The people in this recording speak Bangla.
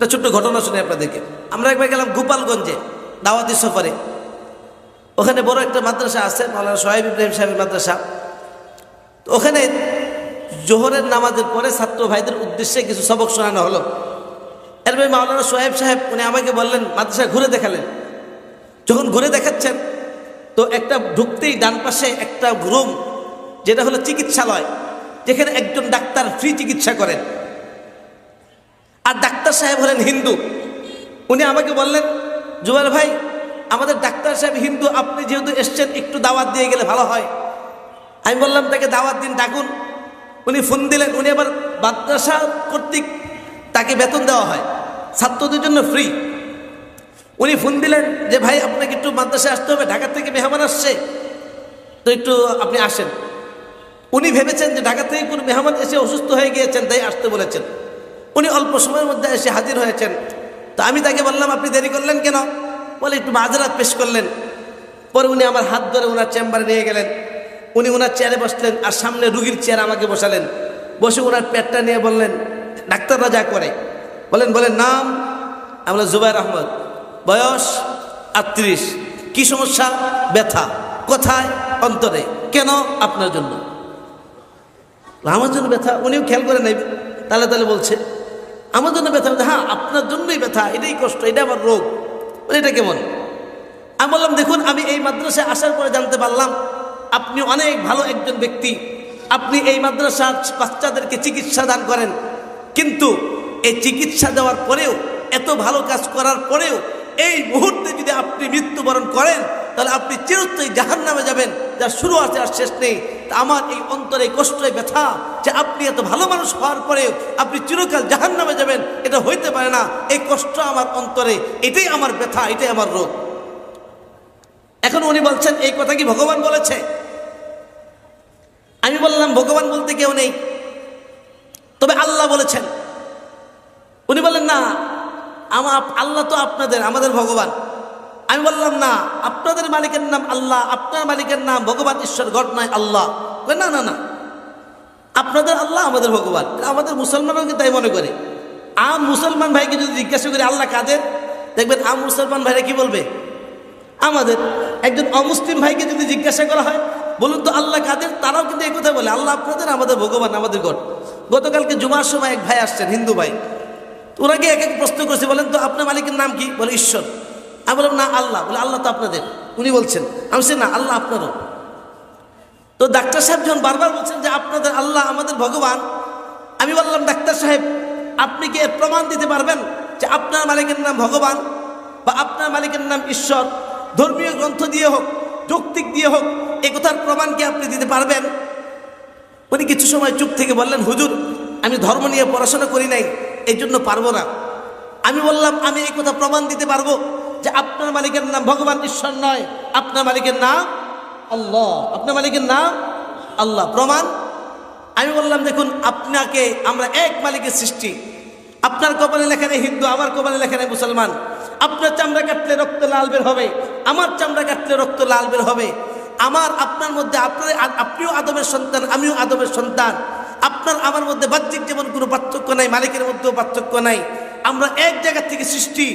একটা ছোট্ট ঘটনা শুনি আপনাদেরকে। আমরা একবার গেলাম গোপালগঞ্জে দাওয়াতি সফরে। ওখানে বড় একটা মাদ্রাসা আছে, মাওলানা সোহাইব ইব্রাহিম সাহেবের মাদ্রাসা। তো ওখানে জোহরের নামাজের পরে ছাত্র ভাইদের উদ্দেশ্যে কিছু সবক শোনানো হলো। এরপরে মাওলানা সোহাইব সাহেব উনি আমাকে বললেন, মাদ্রাসা ঘুরে দেখালেন। যখন ঘুরে দেখাচ্ছেন তো একটা ঢুকতেই ডান পাশে একটা রুম, যেটা হলো চিকিৎসালয়, যেখানে একজন ডাক্তার ফ্রি চিকিৎসা করেন। আর ডাক্তার সাহেব হলেন হিন্দু। উনি আমাকে বললেন, জুবাইর ভাই, আমাদের ডাক্তার সাহেব হিন্দু, আপনি যেহেতু এসছেন একটু দাওয়াত দিয়ে গেলে ভালো হয়। আমি বললাম, তাকে দাওয়াত দিন, ডাকুন। উনি ফোন দিলেন। উনি আবার মাদ্রাসা কর্তৃক তাকে বেতন দেওয়া হয়, ছাত্রদের জন্য ফ্রি। উনি ফোন দিলেন যে ভাই, আপনাকে একটু মাদ্রাসায় আসতে হবে, ঢাকা থেকে মেহমান আসছে, তো একটু আপনি আসেন। উনি ভেবেছেন যে ঢাকা থেকে কোনো মেহমান এসে অসুস্থ হয়ে গিয়েছেন, তাই আসতে বলেছেন। উনি অল্প সময়ের মধ্যে এসে হাজির হয়েছেন। তো আমি তাকে বললাম, আপনি দেরি করলেন কেন? বলে একটু মাঝরাত পেশ করলেন। পরে উনি আমার হাত ধরে ওনার চেম্বারে নিয়ে গেলেন। উনি ওনার চেয়ারে বসলেন, আর সামনে রুগীর চেয়ার আমাকে বসালেন। বসে ওনার পেটটা নিয়ে বললেন, ডাক্তাররা যা করে বলেন নাম। আমরা জুবাইর আহমদ, বয়স 38, কি সমস্যা? ব্যথা। কোথায়? অন্তরে। কেন? আপনার জন্য। আমার জন্য ব্যথা? উনিও খেয়াল করে নাই, তাহলে বলছে আমার জন্য ব্যথা। হ্যাঁ, আপনার জন্যই ব্যথা, এটাই কষ্ট, এটা আমার রোগ। এটা কেমন? আমি বললাম, দেখুন, আমি এই মাদ্রাসায় আসার পরে জানতে পারলাম আপনি অনেক ভালো একজন ব্যক্তি। আপনি এই মাদ্রাসার বাচ্চাদেরকে চিকিৎসা দান করেন, কিন্তু এই চিকিৎসা দেওয়ার পরেও, এত ভালো কাজ করার পরেও এই মুহূর্তে যদি আপনি মৃত্যুবরণ করেন, তাহলে আপনি চিরস্থায়ী জাহান্নামে যাবেন, যার শুরু আছে আর শেষ নেই। তা আমার এই অন্তরে কষ্টে ব্যথা যে আপনি এত ভালো মানুষ হওয়ার পরেও আপনি চিরকাল জাহান্নামে যাবেন, এটা হইতে পারে না। এই কষ্ট আমার অন্তরে, এটাই আমার ব্যথা, এটাই আমার রোগ। এখন উনি বলছেন, এই কথা কি ভগবান বলেছে? আমি বললাম, ভগবান বলতে কেউ নেই, তবে আল্লাহ বলেছেন। উনি বললেন, না, আল্লাহ তো আপনাদের, আমাদের ভগবান। আমি বললাম, না, আপনাদের মালিকের নাম আল্লাহ, আপনার মালিকের নাম ভগবান, ঈশ্বর, গড নয়, আল্লাহ। না না না, আপনাদের আল্লাহ, আমাদের ভগবান। আমাদের মুসলমানও কি তাই মনে করে? আম মুসলমান ভাইকে যদি জিজ্ঞাসা করি আল্লাহ কাদের, দেখবেন আম মুসলমান ভাইরা কি বলবে? আমাদের। একজন অমুসলিম ভাইকে যদি জিজ্ঞাসা করা হয়, বলুন তো আল্লাহ কাদের, তারাও কিন্তু এই কথা বলে, আল্লাহ আপনাদের, আমাদের ভগবান, আমাদের গড। গতকালকে জুমার সময় এক ভাই আসছেন, হিন্দু ভাই। ওনাকে এক এক প্রশ্ন করছে, বলেন তো আপনার মালিকের নাম কি? বলে ঈশ্বর। আমি বললাম, না, আল্লাহ। বলে আল্লাহ তো আপনাদের। উনি বলছেন, আমি বলছি, না, আল্লাহ আপনারও। তো ডাক্তার সাহেব যখন বারবার বলছেন যে আপনাদের আল্লাহ, আমাদের ভগবান, আমি বললাম, ডাক্তার সাহেব, আপনি কি এর প্রমাণ দিতে পারবেন যে আপনার মালিকের নাম ভগবান বা আপনার মালিকের নাম ঈশ্বর? ধর্মীয় গ্রন্থ দিয়ে হোক, যৌক্তিক দিয়ে হোক, এই কথার প্রমাণ কি আপনি দিতে পারবেন? উনি কিছু সময় চুপ থেকে বললেন, হুজুর, আমি ধর্ম নিয়ে পড়াশোনা করি নাই, এই জন্য পারবো না। আমি বললাম, আমি এই কথা প্রমাণ দিতে পারবো যে আপনার মালিকের নাম ভগবান, ঈশ্বর নয়, আপনার মালিকের নাম আল্লাহ। আপনার মালিকের নাম আল্লাহ। প্রমাণ? আমি বললাম, দেখুন, আপনাকে আমরা এক মালিকের সৃষ্টি। আপনার কপালে লেখা নেই হিন্দু, আমার কপালে লেখা নেই মুসলমান। আপনার চামড়া কাটলে রক্ত লাল বের হবে, আমার চামড়া কাটলে রক্ত লাল বের হবে। আপনার মধ্যে আপনিও আদমের সন্তান, আমিও আদমের সন্তান। আপনার আমার মধ্যে বাহ্যিক যেমন কোনো পার্থক্য নাই, মালিকের মধ্যেও পার্থক্য নাই। আমরা এক জায়গা থেকে সৃষ্টি।